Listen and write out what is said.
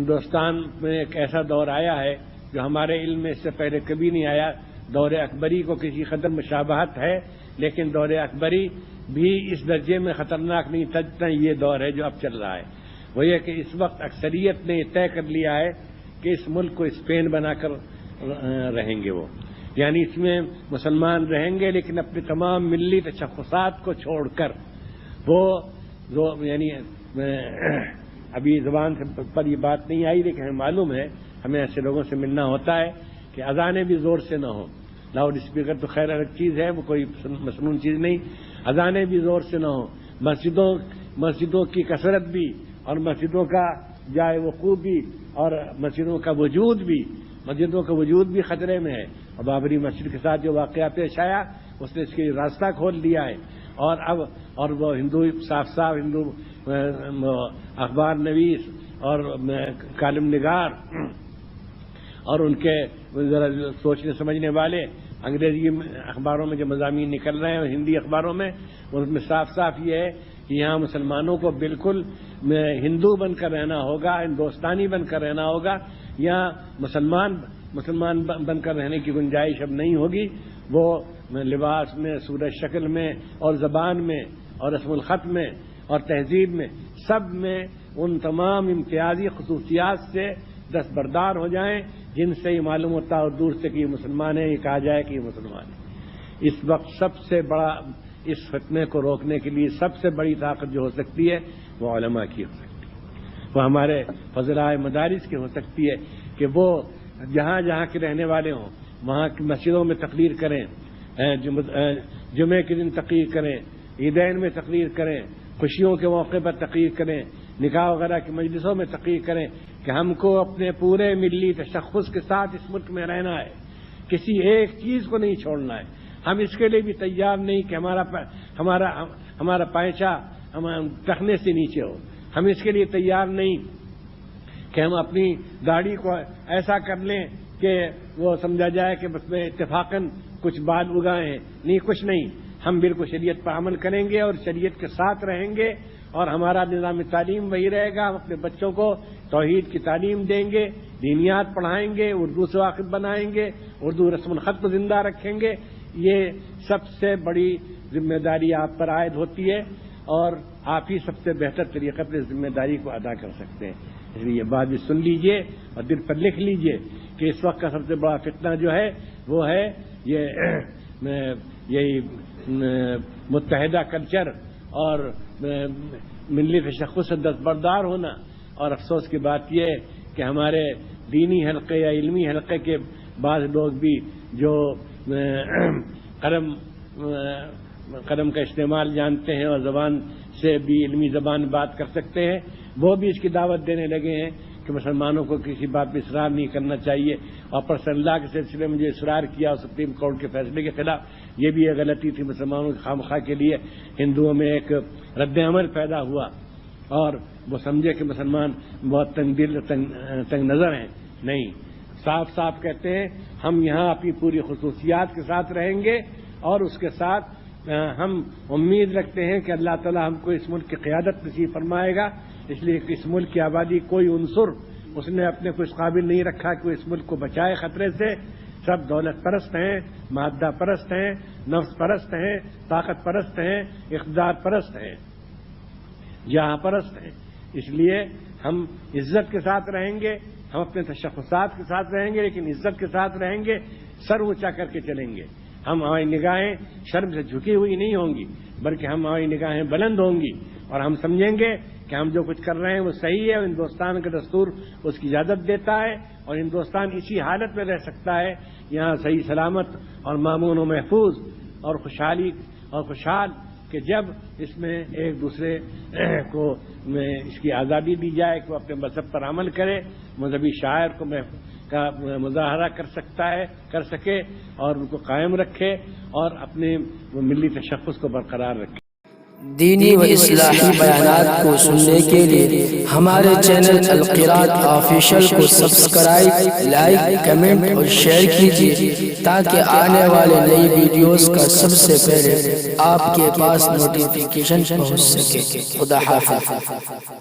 ہندوستان میں ایک ایسا دور آیا ہے جو ہمارے علم میں اس سے پہلے کبھی نہیں آیا. دور اکبری کو کسی قدر مشابہت ہے، لیکن دور اکبری بھی اس درجے میں خطرناک نہیں تھا جتنا یہ دور ہے جو اب چل رہا ہے. وہ یہ کہ اس وقت اکثریت نے یہ طے کر لیا ہے کہ اس ملک کو اسپین بنا کر رہیں گے. وہ یعنی اس میں مسلمان رہیں گے لیکن اپنے تمام ملی تشخصات کو چھوڑ کر. وہ یعنی ابھی زبان پر یہ بات نہیں آئی لیکن ہمیں معلوم ہے، ہمیں ایسے لوگوں سے ملنا ہوتا ہے کہ اذانیں بھی زور سے نہ ہوں. لاؤڈ اسپیکر تو خیر الگ چیز ہے، وہ کوئی مسنون چیز نہیں. اذانیں بھی زور سے نہ ہوں. مسجدوں کی کثرت بھی اور مسجدوں کا جائے وقوع بھی اور مسجدوں کا وجود بھی خطرے میں ہے. اور بابری مسجد کے ساتھ جو واقعہ پیش آیا اس نے اس کے راستہ کھول دیا ہے. اور وہ ہندو صاف ہندو اخبار نویس اور کالم نگار اور ان کے ذرا سوچنے سمجھنے والے انگریزی اخباروں میں جو مضامین نکل رہے ہیں ہندی اخباروں میں، ان میں صاف یہ ہے کہ یہاں مسلمانوں کو بالکل ہندو بن کر رہنا ہوگا، ہندوستانی بن کر رہنا ہوگا. یہاں مسلمان بن کر رہنے کی گنجائش اب نہیں ہوگی. وہ لباس میں، صورت شکل میں اور زبان میں اور رسم الخط میں اور تہذیب میں، سب میں ان تمام امتیازی خصوصیات سے دستبردار ہو جائیں جن سے یہ معلوم ہوتا ہے اور دور سے کہ یہ مسلمان ہے، یہ کہا جائے کہ یہ مسلمان ہے. اس وقت سب سے بڑا اس فتنے کو روکنے کے لیے سب سے بڑی طاقت جو ہو سکتی ہے وہ علماء کی ہو سکتی ہے، وہ ہمارے فضلائے مدارس کی ہو سکتی ہے کہ وہ جہاں جہاں کے رہنے والے ہوں وہاں کی مسجدوں میں تقریر کریں، جمعے کے دن تقریر کریں، عیدین میں تقریر کریں، خوشیوں کے موقع پر تقریر کریں، نکاح وغیرہ کی مجلسوں میں تقریر کریں کہ ہم کو اپنے پورے ملی تشخص کے ساتھ اس ملک میں رہنا ہے، کسی ایک چیز کو نہیں چھوڑنا ہے. ہم اس کے لیے بھی تیار نہیں کہ ہمارا پائچہ ٹخنے سے نیچے ہو. ہم اس کے لیے تیار نہیں کہ ہم اپنی داڑھی کو ایسا کر لیں کہ وہ سمجھا جائے کہ بس میں اتفاقاً کچھ بال اگائے ہیں. نہیں، کچھ نہیں. ہم بالکل شریعت پر عمل کریں گے اور شریعت کے ساتھ رہیں گے اور ہمارا نظام تعلیم وہی رہے گا. ہم اپنے بچوں کو توحید کی تعلیم دیں گے، دینیات پڑھائیں گے، اردو سے واقف بنائیں گے، اردو رسم الخط کو زندہ رکھیں گے. یہ سب سے بڑی ذمہ داری آپ پر عائد ہوتی ہے اور آپ ہی سب سے بہتر طریقے پر اس ذمہ داری کو ادا کر سکتے ہیں. اس لیے یہ بات بھی سن لیجئے اور دل پر لکھ لیجئے کہ اس وقت کا سب سے بڑا فتنہ جو ہے وہ ہے یہی متحدہ کلچر اور ملی تشخص سے دستبردار ہونا. اور افسوس کی بات یہ ہے کہ ہمارے دینی حلقے یا علمی حلقے کے بعض لوگ بھی جو قلم کا استعمال جانتے ہیں اور زبان سے بھی علمی زبان بات کر سکتے ہیں، وہ بھی اس کی دعوت دینے لگے ہیں کہ مسلمانوں کو کسی بات پہ اصرار نہیں کرنا چاہیے. اور پرسنل لا کے سلسلے میں جو اصرار کیا سپریم کورٹ کے فیصلے کے خلاف، یہ بھی ایک غلطی تھی. مسلمانوں کے خواہ کے لیے ہندوؤں میں ایک رد عمل پیدا ہوا اور وہ سمجھے کہ مسلمان بہت تنگ دل تنگ نظر ہیں. نہیں، صاف کہتے ہیں ہم یہاں اپنی پوری خصوصیات کے ساتھ رہیں گے اور اس کے ساتھ ہم امید رکھتے ہیں کہ اللہ تعالی ہم کو اس ملک کی قیادت نصیب فرمائے گا. اس لیے کہ اس ملک کی آبادی کوئی عنصر اس نے اپنے کو اس قابل نہیں رکھا کہ وہ اس ملک کو بچائے خطرے سے. سب دولت پرست ہیں، مادہ پرست ہیں، نفس پرست ہیں، طاقت پرست ہیں، اقتدار پرست ہیں، جہاں پرست ہیں. اس لیے ہم عزت کے ساتھ رہیں گے، ہم اپنے تشخصات کے ساتھ رہیں گے لیکن عزت کے ساتھ رہیں گے، سر اونچا کر کے چلیں گے. ہماری نگاہیں شرم سے جھکی ہوئی نہیں ہوں گی بلکہ ہماری نگاہیں بلند ہوں گی اور ہم سمجھیں گے کہ ہم جو کچھ کر رہے ہیں وہ صحیح ہے اور ہندوستان کا دستور اس کی اجازت دیتا ہے اور ہندوستان اسی حالت میں رہ سکتا ہے یہاں صحیح سلامت اور مامون و محفوظ اور خوشحال کہ جب اس میں ایک دوسرے کو اس کی آزادی دی جائے کہ وہ اپنے مذہب پر عمل کرے، مذہبی شاعر کا مظاہرہ کر سکے اور ان کو قائم رکھے اور اپنے ملی تشخص کو برقرار رکھے. دینی و اصلاحی بیانات کو سننے کے لیے ہمارے چینل القراءت آفیشل کو سبسکرائب، لائک، کمنٹ اور شیئر کیجیے تاکہ آنے والے نئی ویڈیوز کا سب سے پہلے آپ کے پاس نوٹیفیکیشن پہنچ سکے. خدا حافظ.